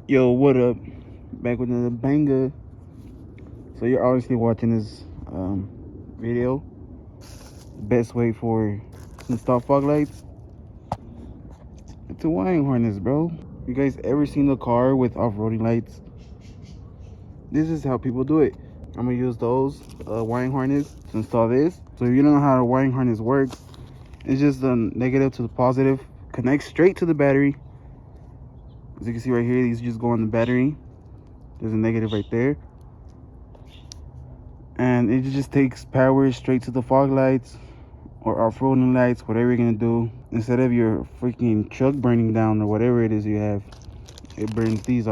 Yo, what up? Back with another banger. So you're obviously watching this video. Best way for install fog lights. It's a wiring harness, bro. You guys ever seen a car with off-roading lights? This is how people do it. I'm gonna use those wiring harness to install this. So if you don't know how a wiring harness works, it's just the negative to the positive. Connects straight to the battery. As you can see right here, these just go on the battery. There's a negative right there. And it just takes power straight to the fog lights or off-roading lights, whatever you're gonna do. Instead of your freaking truck burning down or whatever it is you have, it burns these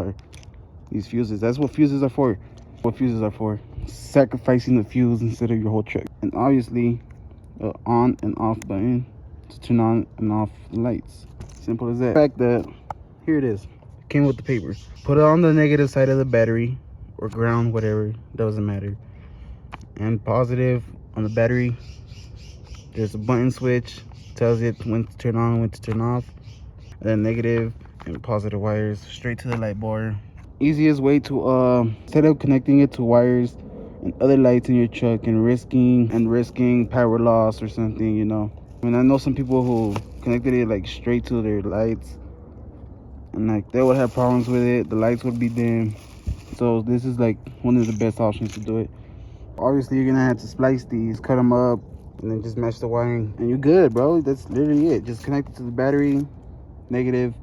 fuses. That's what fuses are for. What fuses are for? Sacrificing the fuse instead of your whole truck. And obviously, on and off button to turn on and off the lights. Simple as that. The fact that here it is. Came with the paper. Put it on the negative side of the battery or ground, whatever. Doesn't matter. And positive on the battery, there's a button switch, tells it when to turn on, when to turn off. And then negative and positive wires straight to the light bar. Easiest way to instead of connecting it to wires and other lights in your truck and risking power loss or something, you know. I mean, I know some people who connected it like straight to their lights and like they would have problems with it. The lights would be dim. So this is like one of the best options to do it. Obviously, you're gonna have to splice these, cut them up, and then just match the wiring, and you're good, bro. That's literally it. Just connect it to the battery, negative,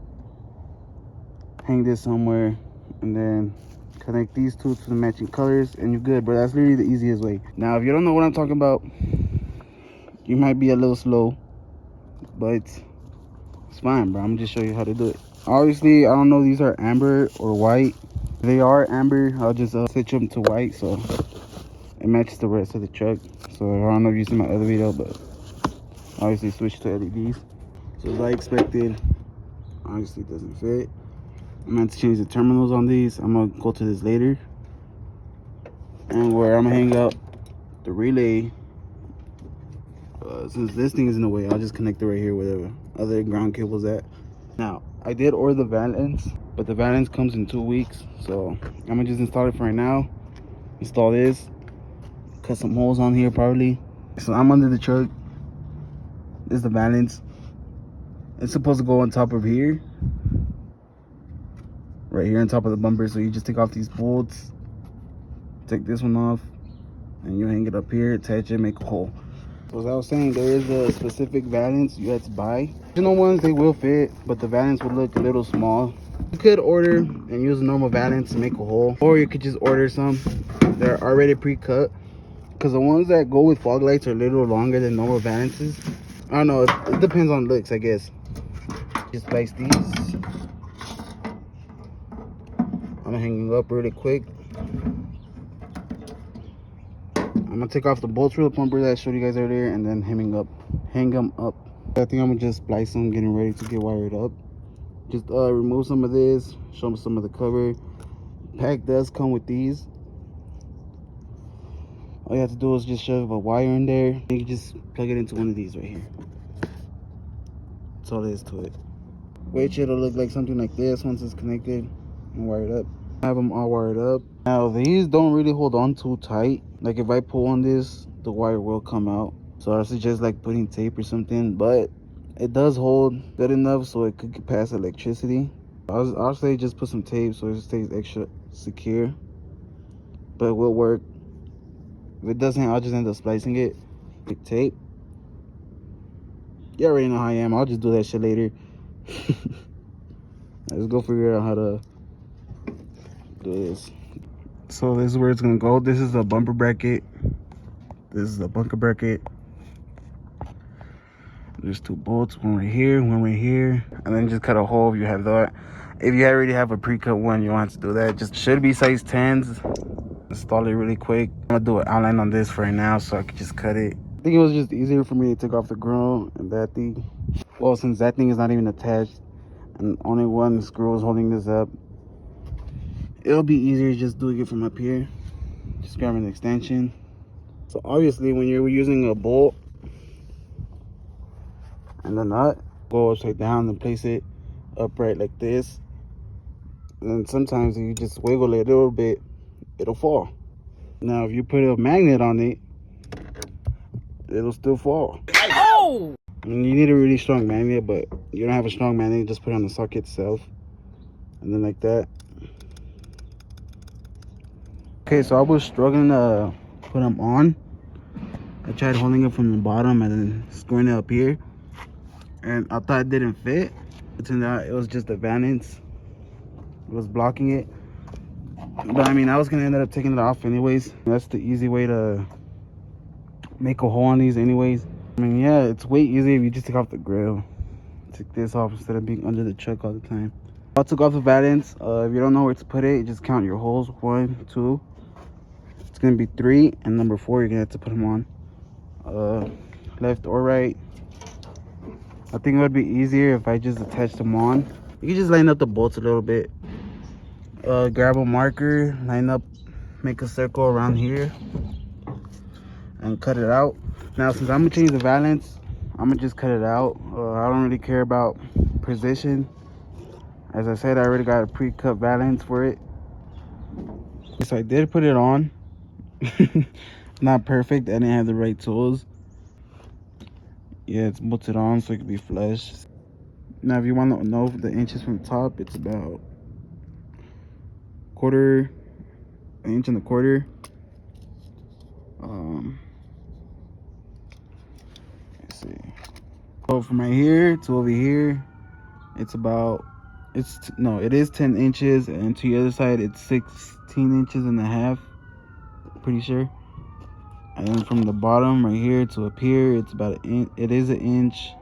hang this somewhere, and then connect these two to the matching colors, and you're good, bro. That's literally the easiest way. Now, if you don't know what I'm talking about, you might be a little slow, but it's fine, bro. I'm gonna just show you how to do it. Obviously, I don't know if these are amber or white. If they are amber, I'll just switch them to white, so it matches the rest of the truck. So I don't know if you see my other video, but obviously switch to LEDs. So as I expected, obviously it doesn't fit. I'm gonna have to change the terminals on these. I'm gonna go to this later. And where I'm gonna hang up the relay, since this thing is in the way, I'll just connect it right here where the other ground cable's at. Now, I did order the valance, but the valance comes in 2 weeks. So I'm gonna just install it for right now. Install this. Cut some holes on here probably. So I'm under the truck. This is the valance. It's supposed to go on top of here, right here on top of the bumper. So you just take off these bolts, take this one off, and you hang it up here, attach it, make a hole. So as I was saying, there is a specific valance you have to buy. Original ones, they will fit, but the valance would look a little small. You could order and use a normal valance to make a hole, or you could just order some. They're already pre-cut, because the ones that go with fog lights are a little longer than normal valances. I don't know, it depends on looks, I guess. Just place these. I'm hanging up really quick. I'm gonna take off the bolts for the bumper that I showed you guys earlier, and then hang them up. I think I'm gonna just splice them, getting ready to get wired up. Just remove some of this, show them some of the cover. Pack does come with these. All you have to do is just shove a wire in there, and you can just plug it into one of these right here. That's all there is to it. Which it'll look like something like this once it's connected and wired up. I have them all wired up. Now these don't really hold on too tight. Like if I pull on this, the wire will come out. So I suggest like putting tape or something, but it does hold good enough so it could get past electricity. I'll say just put some tape so it stays extra secure, but it will work. If it doesn't, I'll just end up splicing it with tape. You already know how I am. I'll just do that shit later. Let's go figure out how to do this. So this is where it's gonna go. This is a bumper bracket. This is a bunker bracket. There's 2 bolts, one right here, one right here, and then just cut a hole if you have that. If you already have a pre-cut one, you don't have to do that. Just should be size 10s. Install it really quick. I'm gonna do an outline on this for right now so I can just cut it. I think it was just easier for me to take off the grill and that thing. Well, since that thing is not even attached and only one screw is holding this up, it'll be easier just doing it from up here. Just grabbing an extension. So obviously when you're using a bolt and the nut, go upside down and place it upright like this. And sometimes if you just wiggle it a little bit, it'll fall. Now if you put a magnet on it, it'll still fall. Oh! And you need a really strong magnet, but you don't have a strong magnet, just put it on the socket itself. And then like that. Okay, so I was struggling to put them on. I tried holding it from the bottom and then screwing it up here. And I thought it didn't fit. It turned out it was just the valance. It was blocking it. But I mean, I was gonna end up taking it off anyways. That's the easy way to make a hole on these anyways. I mean, yeah, it's way easier if you just take off the grill. Take this off instead of being under the truck all the time. I took off the valance. If you don't know where to put it, you just count your holes. 1, 2. It's gonna be 3, and number 4 you're gonna have to put them on. Left or right. I think it would be easier if I just attached them on. You can just line up the bolts a little bit. Grab a marker, line up, make a circle around here, and cut it out. Now, since I'm gonna change the valance, I'm gonna just cut it out. I don't really care about precision. As I said, I already got a pre-cut valance for it. So I did put it on. Not perfect. I didn't have the right tools. Yeah, it's bolted on so it can be flush. Now, if you want to know the inches from the top, it's about 1/4 inch and a quarter. Let's see. So from right here to over here, it's about it is 10 inches, and to the other side it's 16 inches and a half. Pretty sure. And then from the bottom right here to up here, it's about an inch. It is an inch.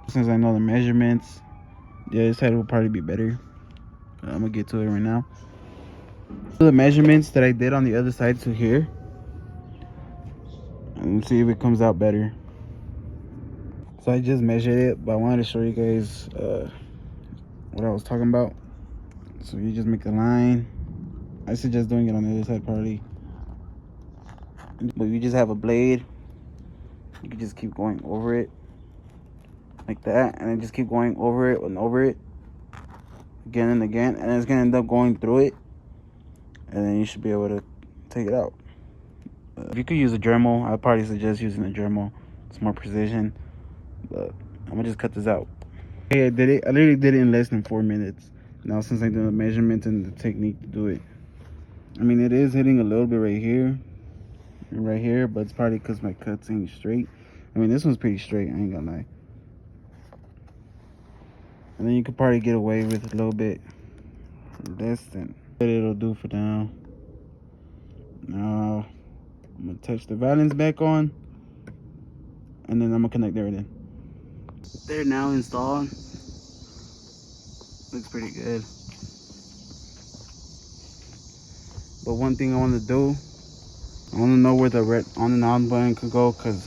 Since I know the measurements, the other side will probably be better. I'm gonna get to it right now. The measurements that I did on the other side to here, and see if it comes out better. So I just measured it, but I wanted to show you guys what I was talking about. So you just make a line. I suggest doing it on the other side probably. But you just have a blade, you can just keep going over it like that, and then just keep going over it and over it again and again, and it's gonna end up going through it, and then you should be able to take it out. If you could use a Dremel, I'd probably suggest using a Dremel. It's more precision. But I'm gonna just cut this out. Okay, I did it. I literally did it in less than 4 minutes. Now, since I did the measurements and the technique to do it, I mean, it is hitting a little bit right here, but it's probably because my cuts ain't straight. I mean, this one's pretty straight, I ain't gonna lie. And then you could probably get away with a little bit less than what it'll do for now. Now, I'm gonna touch the valance back on, and then I'm gonna connect everything. They're now installed. Looks pretty good. But one thing I want to do, I want to know where the red on and on button could go, because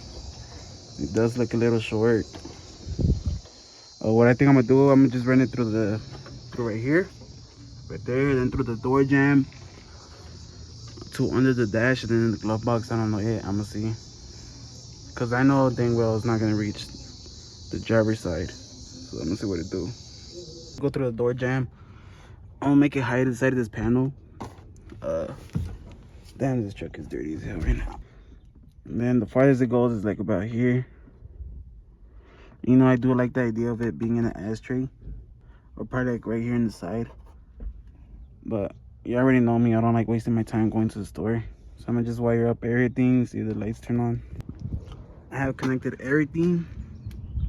it does look a little short. What I think I'm gonna do, I'm gonna just run it through right here, right there, then through the door jamb to under the dash, and then in the glove box. I don't know yet. I'm gonna see, because I know dang well it's not gonna reach the driver's side. So I'm gonna see what it do. Go through the door jamb. I'm gonna make it hide inside of this panel. Damn, this truck is dirty as hell right now. And then the farthest it goes is like about here. You know, I do like the idea of it being in an ashtray, or probably like right here in the side. But you already know me, I don't like wasting my time going to the store. So I'm gonna just wire up everything, see the lights turn on. I have connected everything,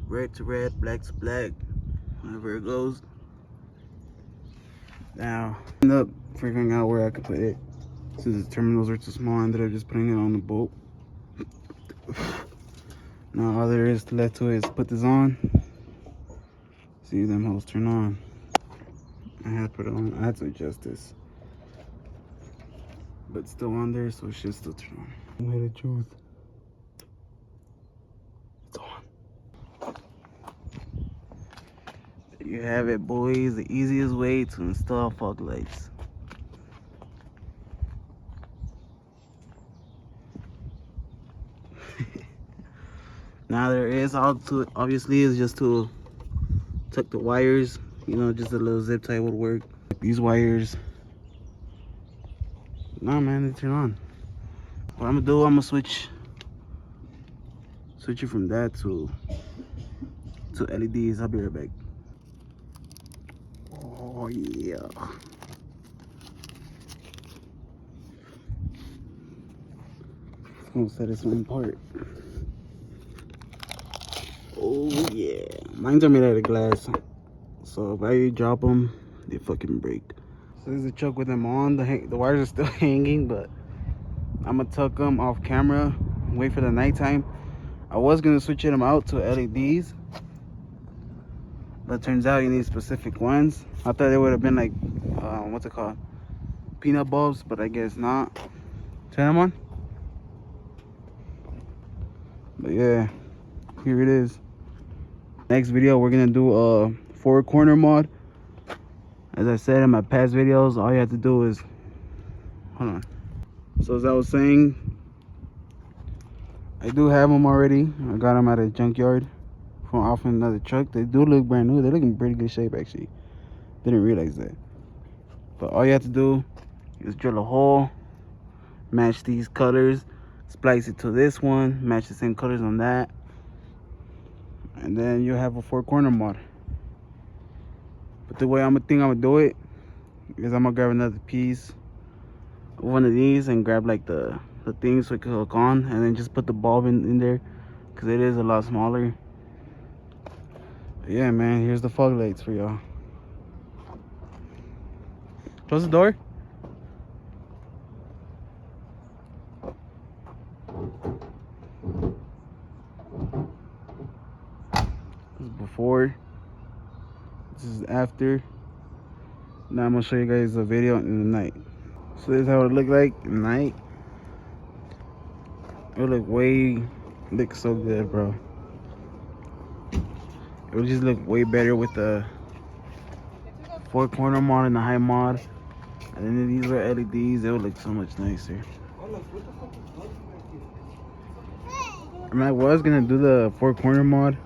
red to red, black to black, wherever it goes. Now, I end up figuring out where I could put it. Since the terminals are too small, I ended up just putting it on the bolt. Now all there is left to it is put this on. See them holes turn on. I had to put it on. I had to adjust this, but it's still on there, so it should still turn on. Tell me the truth. It's on. There you have it, boys. The easiest way to install fog lights. Now there is all to it, obviously, is just to tuck the wires. You know, just a little zip tie would work. These wires. Nah, man, they turn on. What I'm gonna do, I'm gonna switch it from that to LEDs. I'll be right back. Oh yeah. I'm gonna set this one apart. Oh yeah. Mine's are made out of glass, so if I drop them, they fucking break. So there's a chuck with them on. The wires are still hanging, but I'm gonna tuck them off camera. Wait for the nighttime. I was gonna switch them out to LEDs, but turns out you need specific ones. I thought they would have been like, what's it called? Peanut bulbs, but I guess not. Turn them on. But yeah, here it is. Next video, we're gonna do a 4-corner mod. As I said in my past videos, all you have to do is, hold on. So as I was saying, I do have them already. I got them at a junkyard from off another truck. They do look brand new. They look in pretty good shape actually. Didn't realize that. But all you have to do is drill a hole, match these colors, splice it to this one, match the same colors on that, and then you have a 4-corner mod. But the way I'm gonna do it is I'm gonna grab another piece of one of these and grab like the thing so it can hook on, and then just put the bulb in there because it is a lot smaller. But yeah, man, here's the fog lights for y'all. Close the door. This is before, this is after. Now I'm gonna show you guys a video in the night. So this is how it look like at night. It looks so good, bro. It would just look way better with the 4-corner mod and the high mod. And then these were LEDs, it would look so much nicer. I mean, I was gonna do the 4-corner mod,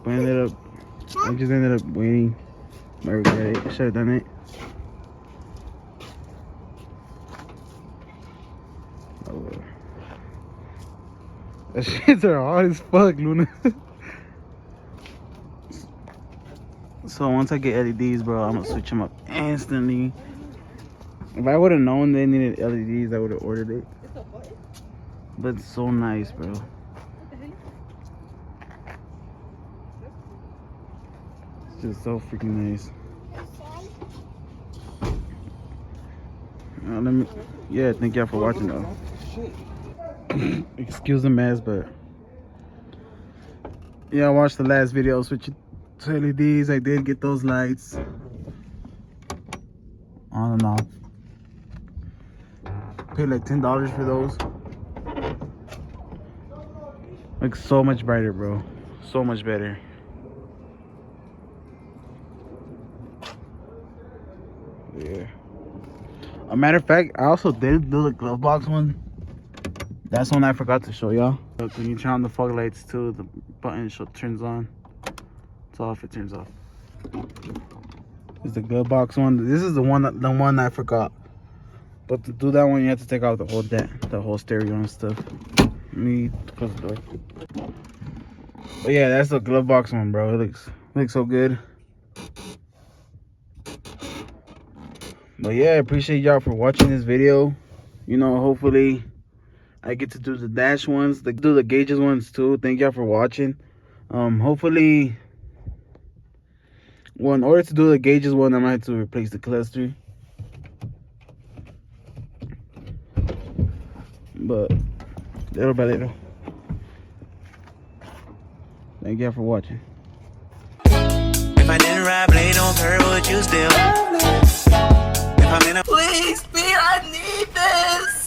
but I just ended up waiting. I regret it. I should have done it. Oh, well. That shits are hard as fuck, Luna. So once I get LEDs, bro, I'm gonna switch them up instantly. If I would have known they needed LEDs, I would have ordered it. But it's so nice, bro. It's just so freaking nice. Yeah, thank y'all for watching though. Excuse the mess, but yeah, I watched the last video, switch to LEDs. I did get those lights on and off. Paid like $10 for those. Looks so much brighter, bro. So much better. Yeah. A matter of fact, I also did do the glove box one. That's one I forgot to show y'all. When you turn on the fog lights too, the button turns on. It's off, it turns off. It's the glove box one. This is the one I forgot. But to do that one, you have to take out the whole stereo and stuff. Let me close the door. But yeah, that's the glove box one, bro. It looks so good. But yeah, I appreciate y'all for watching this video. You know, hopefully I get to do the dash ones, do the gauges ones too. Thank y'all for watching. Hopefully, well, in order to do the gauges one, I might have to replace the cluster. But little by little. Thank y'all for watching. If I didn't ride blade on curve, would you still? If I'm in a please, Pete, I need this.